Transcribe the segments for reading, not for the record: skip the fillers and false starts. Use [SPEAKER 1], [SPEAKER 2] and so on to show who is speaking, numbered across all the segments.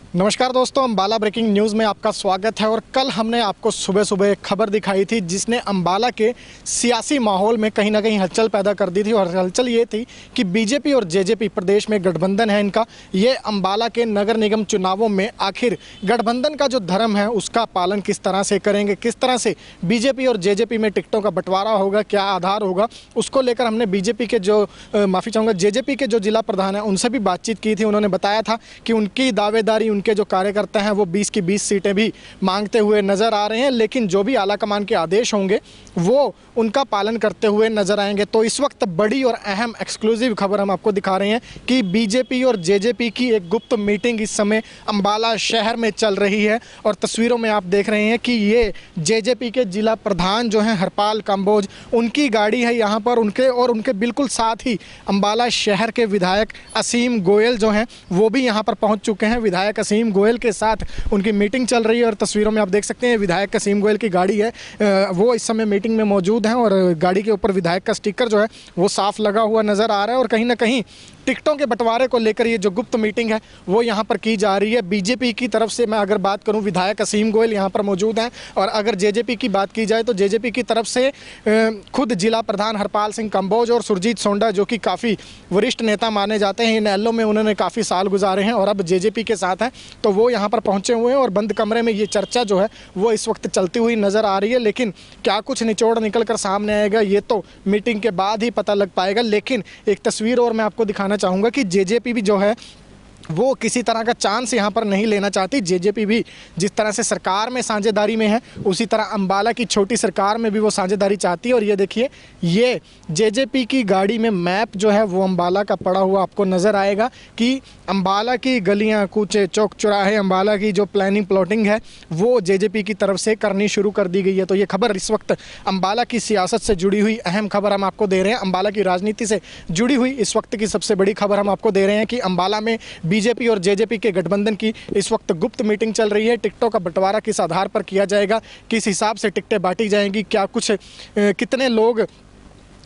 [SPEAKER 1] नमस्कार दोस्तों, Ambala breaking news में आपका स्वागत है। और कल हमने आपको सुबह सुबह एक खबर दिखाई थी जिसने अम्बाला के सियासी माहौल में कहीं ना कहीं हलचल पैदा कर दी थी। और हलचल ये थी कि बीजेपी और जेजेपी प्रदेश में गठबंधन है इनका, ये अम्बाला के नगर निगम चुनावों में आखिर गठबंधन का जो धर्म है उसका पालन किस तरह से करेंगे, किस तरह से बीजेपी और जेजेपी में टिकटों का बंटवारा होगा, क्या आधार होगा, उसको लेकर हमने बीजेपी के जो जेजेपी के जो जिला प्रधान हैं उनसे भी बातचीत की थी। उन्होंने बताया था कि उनकी दावेदारी, उनके जो कार्यकर्ता हैं वो 20 की 20 सीटें भी मांगते हुए नजर आ रहे हैं, लेकिन जो भी आला कमान के आदेश होंगे वो उनका पालन करते हुए नजर आएंगे। तो इस वक्त बड़ी और अहम एक्सक्लूसिव खबर हम आपको दिखा रहे हैं कि बीजेपी और जेजेपी की एक गुप्त मीटिंग इस समय अम्बाला शहर में चल रही है। और तस्वीरों में आप देख रहे हैं कि ये जेजेपी के जिला प्रधान जो हैं हरपाल कंबोज, उनकी गाड़ी है यहाँ पर। उनके बिल्कुल साथ ही अम्बाला शहर के विधायक असीम गोयल जो हैं वो भी यहाँ पर पहुँच चुके हैं। विधायक असीम गोयल के साथ उनकी मीटिंग चल रही है और तस्वीरों में आप देख सकते हैं विधायक असीम गोयल की गाड़ी है, वो इस समय मीटिंग में मौजूद हैं। और गाड़ी के ऊपर विधायक का स्टिकर जो है वो साफ लगा हुआ नज़र आ रहा है। और कहीं ना कहीं टिकटों के बंटवारे को लेकर ये जो गुप्त मीटिंग है वो यहाँ पर की जा रही है। बीजेपी की तरफ से मैं अगर बात करूँ, विधायक असीम गोयल यहाँ पर मौजूद हैं। और अगर जेजेपी की बात की जाए तो जेजेपी की तरफ से खुद जिला प्रधान हरपाल सिंह कंबोज और सुरजीत सोंडा जो कि काफ़ी वरिष्ठ नेता माने जाते हैं, इन एलओ में उन्होंने काफ़ी साल गुजारे हैं और अब जेजेपी के साथ हैं, तो वो यहाँ पर पहुँचे हुए हैं। और बंद कमरे में ये चर्चा जो है वो इस वक्त चलती हुई नज़र आ रही है। लेकिन क्या कुछ निचोड़ निकल कर सामने आएगा ये तो मीटिंग के बाद ही पता लग पाएगा। लेकिन एक तस्वीर और मैं आपको दिखाना चाहूँगा कि जेजेपी भी जो है वो किसी तरह का चांस यहाँ पर नहीं लेना चाहती। जेजेपी भी जिस तरह से सरकार में साझेदारी में है उसी तरह अम्बाला की छोटी सरकार में भी वो साझेदारी चाहती है। और ये देखिए, ये जेजेपी की गाड़ी में मैप जो है वो अम्बाला का पड़ा हुआ आपको नज़र आएगा कि अम्बाला की गलियाँ कूचे चौक चौराहे, अम्बाला की जो प्लानिंग प्लॉटिंग है वो जेजेपी की तरफ से करनी शुरू कर दी गई है। तो ये खबर इस वक्त अम्बाला की सियासत से जुड़ी हुई अहम खबर हम आपको दे रहे हैं, अम्बाला की राजनीति से जुड़ी हुई इस वक्त की सबसे बड़ी खबर हम आपको दे रहे हैं कि अम्बाला में बीजेपी और जेजेपी के गठबंधन की इस वक्त गुप्त मीटिंग चल रही है। टिकटों का बंटवारा किस आधार पर किया जाएगा, किस हिसाब से टिकटें बांटी जाएंगी, क्या कुछ कितने लोग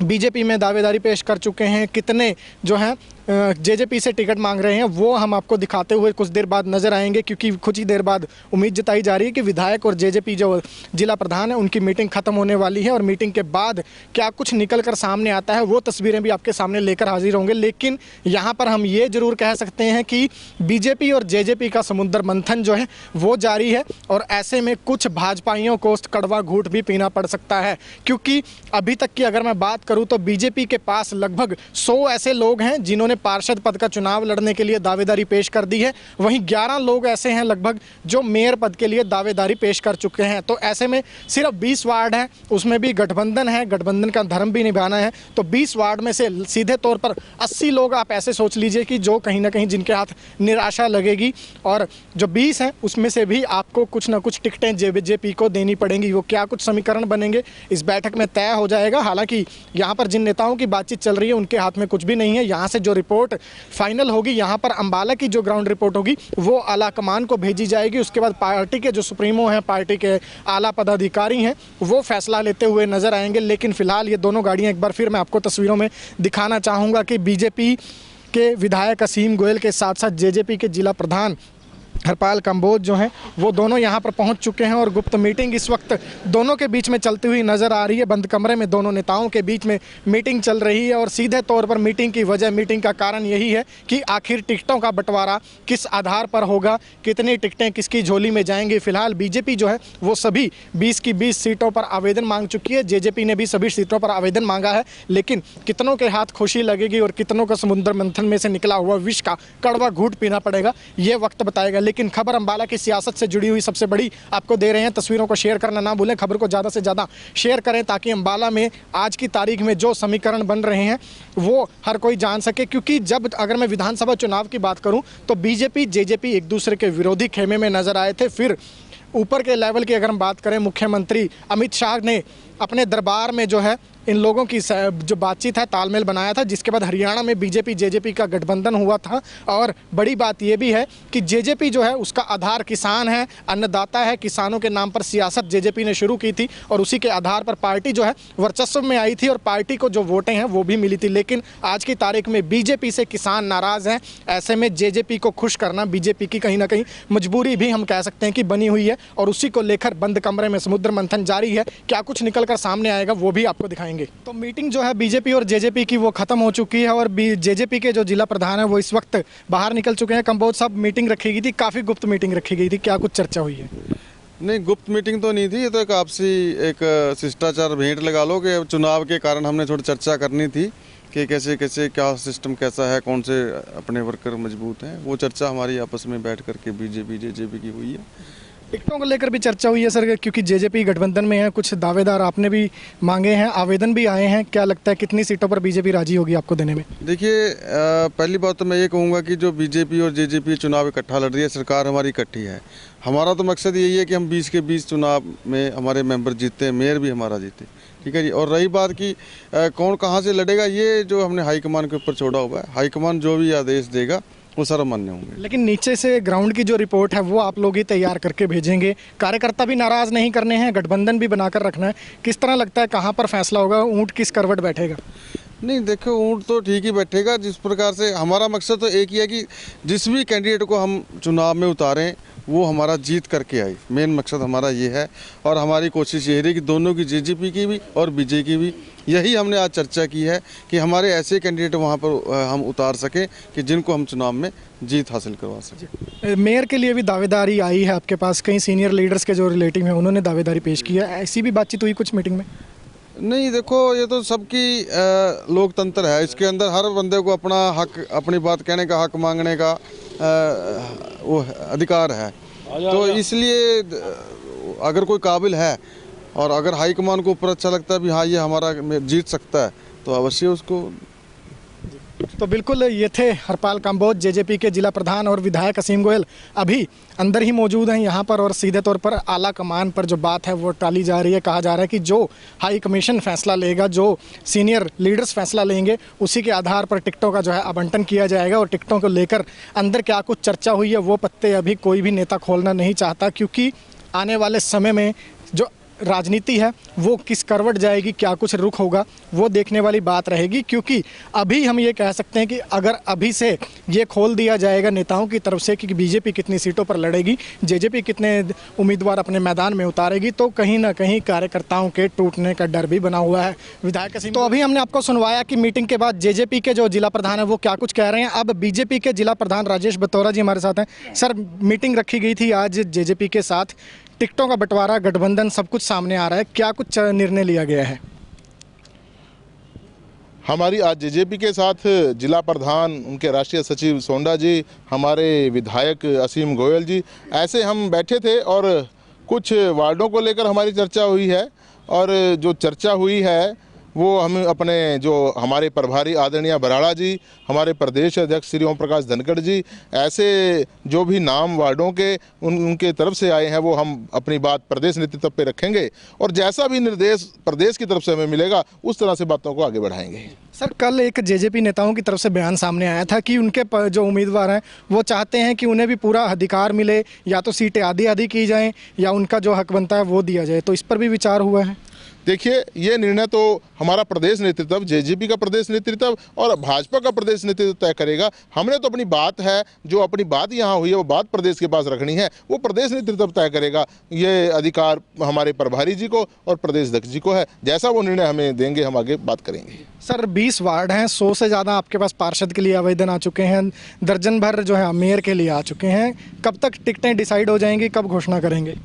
[SPEAKER 1] बीजेपी में दावेदारी पेश कर चुके हैं, कितने जो हैं जेजेपी से टिकट मांग रहे हैं, वो हम आपको दिखाते हुए कुछ देर बाद नजर आएंगे। क्योंकि कुछ ही देर बाद उम्मीद जताई जा रही है कि विधायक और जेजेपी जो जिला प्रधान है उनकी मीटिंग खत्म होने वाली है। और मीटिंग के बाद क्या कुछ निकल कर सामने आता है वो तस्वीरें भी आपके सामने लेकर हाजिर होंगे। लेकिन यहाँ पर हम ये जरूर कह सकते हैं कि बीजेपी और जेजेपी का समुद्र मंथन जो है वो जारी है। और ऐसे में कुछ भाजपाइयों को कड़वा घूंट भी पीना पड़ सकता है, क्योंकि अभी तक की अगर मैं बात करूँ तो बीजेपी के पास लगभग 100 ऐसे लोग हैं जिन्होंने पार्षद पद का चुनाव लड़ने के लिए दावेदारी पेश कर दी है। वहीं 11 लोग ऐसे हैं लगभग जो मेयर पद के लिए दावेदारी पेश कर चुके हैं। तो ऐसे में सिर्फ 20 वार्ड हैं, उसमें भी गठबंधन है, गठबंधन का धर्म भी निभाना है। तो 20 वार्ड में से सीधे तौर पर 80 लोग आप ऐसे सोच लीजिए कि जो कहीं ना कहीं जिनके हाथ निराशा लगेगी। और जो 20 हैं उसमें से भी आपको कुछ ना कुछ टिकटें जेजेपी को देनी पड़ेंगी। वो क्या कुछ समीकरण बनेंगे इस बैठक में तय हो जाएगा। हालांकि यहाँ पर जिन नेताओं की बातचीत चल रही है उनके हाथ में कुछ भी नहीं है। यहाँ से जो रिपोर्ट फाइनल होगी, यहाँ पर अम्बाला की जो ग्राउंड रिपोर्ट होगी वो आला कमान को भेजी जाएगी। उसके बाद पार्टी के जो सुप्रीमो हैं, पार्टी के आला पदाधिकारी हैं, वो फैसला लेते हुए नजर आएंगे। लेकिन फिलहाल ये दोनों गाड़ियाँ एक बार फिर मैं आपको तस्वीरों में दिखाना चाहूँगा कि बीजेपी के विधायक असीम गोयल के साथ साथ जेजेपी के जिला प्रधान हरपाल कंबोज जो हैं वो दोनों यहाँ पर पहुँच चुके हैं। और गुप्त मीटिंग इस वक्त दोनों के बीच में चलती हुई नज़र आ रही है। बंद कमरे में दोनों नेताओं के बीच में मीटिंग चल रही है। और सीधे तौर पर मीटिंग की वजह, मीटिंग का कारण यही है कि आखिर टिकटों का बंटवारा किस आधार पर होगा, कितनी टिकटें किसकी झोली में जाएंगी। फिलहाल बीजेपी जो है वो सभी 20 की 20 सीटों पर आवेदन मांग चुकी है, जेजेपी ने भी सभी सीटों पर आवेदन मांगा है। लेकिन कितनों के हाथ खुशी लगेगी और कितनों का समुद्र मंथन में से निकला हुआ विष का कड़वा घूंट पीना पड़ेगा, ये वक्त बताएगा। लेकिन खबर अम्बाला की सियासत से जुड़ी हुई सबसे बड़ी आपको दे रहे हैं। तस्वीरों को शेयर करना ना भूलें, खबर को ज़्यादा से ज़्यादा शेयर करें ताकि अम्बाला में आज की तारीख में जो समीकरण बन रहे हैं वो हर कोई जान सके। क्योंकि जब अगर मैं विधानसभा चुनाव की बात करूं तो बीजेपी जेजेपी एक दूसरे के विरोधी खेमे में नजर आए थे। फिर ऊपर के लेवल की अगर हम बात करें, मुख्यमंत्री अमित शाह ने अपने दरबार में जो है इन लोगों की जो बातचीत है तालमेल बनाया था, जिसके बाद हरियाणा में बीजेपी जेजेपी का गठबंधन हुआ था। और बड़ी बात यह भी है कि जेजेपी जो है उसका आधार किसान है, अन्नदाता है, किसानों के नाम पर सियासत जेजेपी ने शुरू की थी और उसी के आधार पर पार्टी जो है वर्चस्व में आई थी और पार्टी को जो वोटें हैं वो भी मिली थी। लेकिन आज की तारीख में बीजेपी से किसान नाराज़ हैं। ऐसे में जेजेपी को खुश करना बीजेपी की कहीं ना कहीं मजबूरी भी हम कह सकते हैं कि बनी हुई है और उसी को लेकर बंद कमरे में समुद्र मंथन जारी है। क्या कुछ निकल कर सामने आएगा वो भी आपको दिखाएंगे। तो मीटिंग जो है बीजेपी और जेजेपी की वो खत्म हो चुकी है और जेजेपी के जो जिला प्रधान है वो इस वक्त बाहर निकल चुके हैं। कंबोज साहब, मीटिंग रखी गई थी, काफ़ी गुप्त मीटिंग रखी गई थी, क्या कुछ चर्चा हुई है?
[SPEAKER 2] नहीं, गुप्त मीटिंग तो नहीं थी, ये तो एक आपसी एक शिष्टाचार भेंट लगा लो कि चुनाव के कारण हमने थोड़ी चर्चा करनी थी कि कैसे कैसे क्या सिस्टम कैसा है, कौन से अपने वर्कर मजबूत हैं। वो चर्चा हमारी आपस में बैठ करके बीजेपी जेजेपी की हुई है।
[SPEAKER 1] टिकटों को लेकर भी चर्चा हुई है सर, क्योंकि जेजेपी गठबंधन में है, कुछ दावेदार आपने भी मांगे हैं, आवेदन भी आए हैं। क्या लगता है कितनी सीटों पर बीजेपी राजी होगी आपको देने में?
[SPEAKER 2] देखिए, पहली बात तो मैं ये कहूँगा कि जो बीजेपी और जेजेपी चुनाव इकट्ठा लड़ रही है, सरकार हमारी इकट्ठी है। हमारा तो मकसद यही है कि हम 20 के 20 चुनाव में हमारे मेंबर जीते, मेयर भी हमारा जीते, ठीक है जी। और रही बात कि कौन कहाँ से लड़ेगा, ये जो हमने हाईकमान के ऊपर छोड़ा हुआ है। हाईकमान जो भी आदेश देगा वो सर्वमान्य होंगे।
[SPEAKER 1] लेकिन नीचे से ग्राउंड की जो रिपोर्ट है वो आप लोग ही तैयार करके भेजेंगे, कार्यकर्ता भी नाराज़ नहीं करने हैं, गठबंधन भी बनाकर रखना है। किस तरह लगता है कहाँ पर फैसला होगा, ऊँट किस करवट बैठेगा?
[SPEAKER 2] नहीं, देखो, ऊँट तो ठीक ही बैठेगा। जिस प्रकार से हमारा मकसद तो एक ही है कि जिस भी कैंडिडेट को हम चुनाव में उतारें वो हमारा जीत करके आए। मेन मकसद हमारा ये है और हमारी कोशिश ये रही कि दोनों की, जेजेपी की भी और बीजेपी की भी, यही हमने आज चर्चा की है कि हमारे ऐसे कैंडिडेट वहाँ पर हम उतार सकें कि जिनको हम चुनाव में जीत हासिल करवा सकें।
[SPEAKER 1] मेयर के लिए भी दावेदारी आई है आपके पास, कई सीनियर लीडर्स के जो रिलेटिव हैं उन्होंने दावेदारी पेश की है, ऐसी भी बातचीत हुई कुछ मीटिंग में?
[SPEAKER 2] नहीं, देखो, ये तो सबकी लोकतंत्र है, इसके अंदर हर बंदे को अपना हक, अपनी बात कहने का हक, मांगने का वो अधिकार है। तो इसलिए अगर कोई काबिल है और अगर हाईकमान को ऊपर अच्छा लगता है भी हाँ ये हमारा जीत सकता है, तो अवश्य उसको।
[SPEAKER 1] तो बिल्कुल ये थे हरपाल कंबोज, जेजेपी के जिला प्रधान, और विधायक असीम गोयल अभी अंदर ही मौजूद हैं यहाँ पर। और सीधे तौर पर आला कमान पर जो बात है वो टाली जा रही है। कहा जा रहा है कि जो हाई कमीशन फैसला लेगा, जो सीनियर लीडर्स फैसला लेंगे, उसी के आधार पर टिकटों का जो है आवंटन किया जाएगा। और टिकटों को लेकर अंदर क्या कुछ चर्चा हुई है वो पत्ते अभी कोई भी नेता खोलना नहीं चाहता, क्योंकि आने वाले समय में जो राजनीति है वो किस करवट जाएगी, क्या कुछ रुख होगा, वो देखने वाली बात रहेगी। क्योंकि अभी हम ये कह सकते हैं कि अगर अभी से ये खोल दिया जाएगा नेताओं की तरफ से कि बीजेपी कितनी सीटों पर लड़ेगी, जेजेपी कितने उम्मीदवार अपने मैदान में उतारेगी, तो कहीं ना कहीं कार्यकर्ताओं के टूटने का डर भी बना हुआ है। विधायक असीम, तो अभी हमने आपको सुनवाया कि मीटिंग के बाद जेजेपी के जो जिला प्रधान है वो क्या कुछ कह रहे हैं। अब बीजेपी के जिला प्रधान राजेश बतौरा जी हमारे साथ हैं। सर, मीटिंग रखी गई थी आज जेजेपी के साथ, टिकटों का बंटवारा, गठबंधन, सब कुछ सामने आ रहा है, क्या कुछ निर्णय लिया गया है?
[SPEAKER 3] हमारी आज जेजेपी के साथ जिला प्रधान, उनके राष्ट्रीय सचिव सोंडा जी, हमारे विधायक असीम गोयल जी, ऐसे हम बैठे थे और कुछ वार्डों को लेकर हमारी चर्चा हुई है। और जो चर्चा हुई है वो हम अपने जो हमारे प्रभारी आदरणीय बराड़ा जी, हमारे प्रदेश अध्यक्ष श्री ओम प्रकाश धनखड़ जी, ऐसे जो भी नाम वार्डों के उनके तरफ से आए हैं वो हम अपनी बात प्रदेश नेतृत्व पे रखेंगे और जैसा भी निर्देश प्रदेश की तरफ से हमें मिलेगा उस तरह से बातों को आगे बढ़ाएंगे।
[SPEAKER 1] सर, कल एक जेजेपी नेताओं की तरफ से बयान सामने आया था कि उनके जो उम्मीदवार हैं वो चाहते हैं कि उन्हें भी पूरा अधिकार मिले, या तो सीटें आधी आधी की जाएं या उनका जो हक बनता है वो दिया जाए, तो इस पर भी विचार हुआ है?
[SPEAKER 3] देखिए, ये निर्णय तो हमारा प्रदेश नेतृत्व, जेजेपी का प्रदेश नेतृत्व और भाजपा का प्रदेश नेतृत्व तय करेगा। हमने तो अपनी बात है, जो अपनी बात यहाँ हुई है वो बात प्रदेश के पास रखनी है, वो प्रदेश नेतृत्व तय करेगा। ये अधिकार हमारे प्रभारी जी को और प्रदेश अध्यक्ष जी को है। जैसा वो निर्णय हमें देंगे हम आगे बात करेंगे।
[SPEAKER 1] सर, 20 वार्ड हैं, 100 से ज़्यादा आपके पास पार्षद के लिए आवेदन आ चुके हैं, दर्जन भर जो है मेयर के लिए आ चुके हैं। कब तक टिकटें डिसाइड हो जाएंगी, कब घोषणा करेंगे?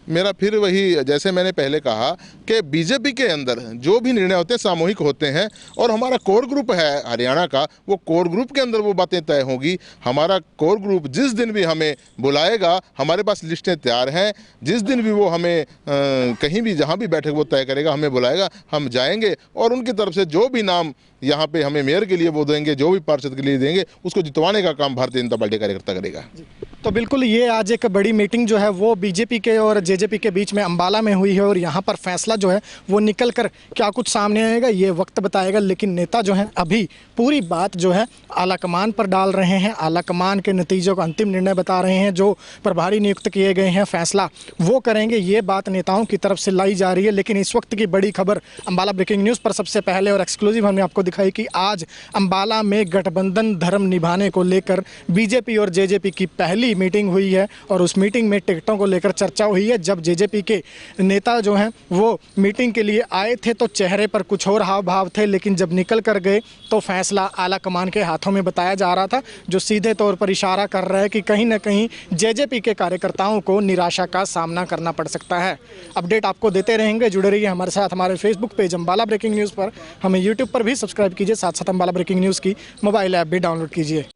[SPEAKER 3] मेरा फिर वही, जैसे मैंने पहले कहा कि बीजेपी के अंदर जो भी निर्णय होते हैं सामूहिक होते हैं और हमारा कोर ग्रुप है हरियाणा का, वो कोर ग्रुप के अंदर वो बातें तय होंगी। हमारा कोर ग्रुप जिस दिन भी हमें बुलाएगा, हमारे पास लिस्टें तैयार हैं, जिस दिन भी वो हमें कहीं भी जहाँ भी बैठक वो तय करेगा, हमें बुलाएगा, हम जाएंगे और उनकी तरफ से जो भी नाम यहाँ पे हमें मेयर के लिए वो देंगे, जो भी पार्षद के लिए देंगे, उसको जितवाने का काम भारतीय जनता पार्टी कार्यकर्ता करेगा।
[SPEAKER 1] तो बिल्कुल ये आज एक बड़ी मीटिंग जो है वो बीजेपी के और जेजेपी के बीच में अंबाला में हुई है और यहाँ पर फैसला जो है वो निकल कर क्या कुछ सामने आएगा ये वक्त बताएगा। लेकिन नेता जो हैं अभी पूरी बात जो है आलाकमान पर डाल रहे हैं, आलाकमान के नतीजों का अंतिम निर्णय बता रहे हैं। जो प्रभारी नियुक्त किए गए हैं फैसला वो करेंगे, ये बात नेताओं की तरफ से लाई जा रही है। लेकिन इस वक्त की बड़ी खबर अंबाला ब्रेकिंग न्यूज़ पर सबसे पहले और एक्सक्लूसिव हमने आपको दिखाई कि आज अंबाला में गठबंधन धर्म निभाने को लेकर बीजेपी और जेजेपी की पहली मीटिंग हुई है और उस मीटिंग में टिकटों को लेकर चर्चा हुई है। जब जेजेपी के नेता जो हैं वो मीटिंग के लिए आए थे तो चेहरे पर कुछ और हाव भाव थे, लेकिन जब निकल कर गए तो फैसला आला कमान के हाथों में बताया जा रहा था, जो सीधे तौर पर इशारा कर रहा है कि कहीं ना कहीं जेजेपी के कार्यकर्ताओं को निराशा का सामना करना पड़ सकता है। अपडेट आपको देते रहेंगे, जुड़े रहिए हमारे साथ। हमारे Facebook page Ambala breaking news पर, हमें यूट्यूब पर भी सब्सक्राइब कीजिए, साथ साथ अंबाला ब्रेकिंग न्यूज़ की मोबाइल ऐप भी डाउनलोड कीजिए।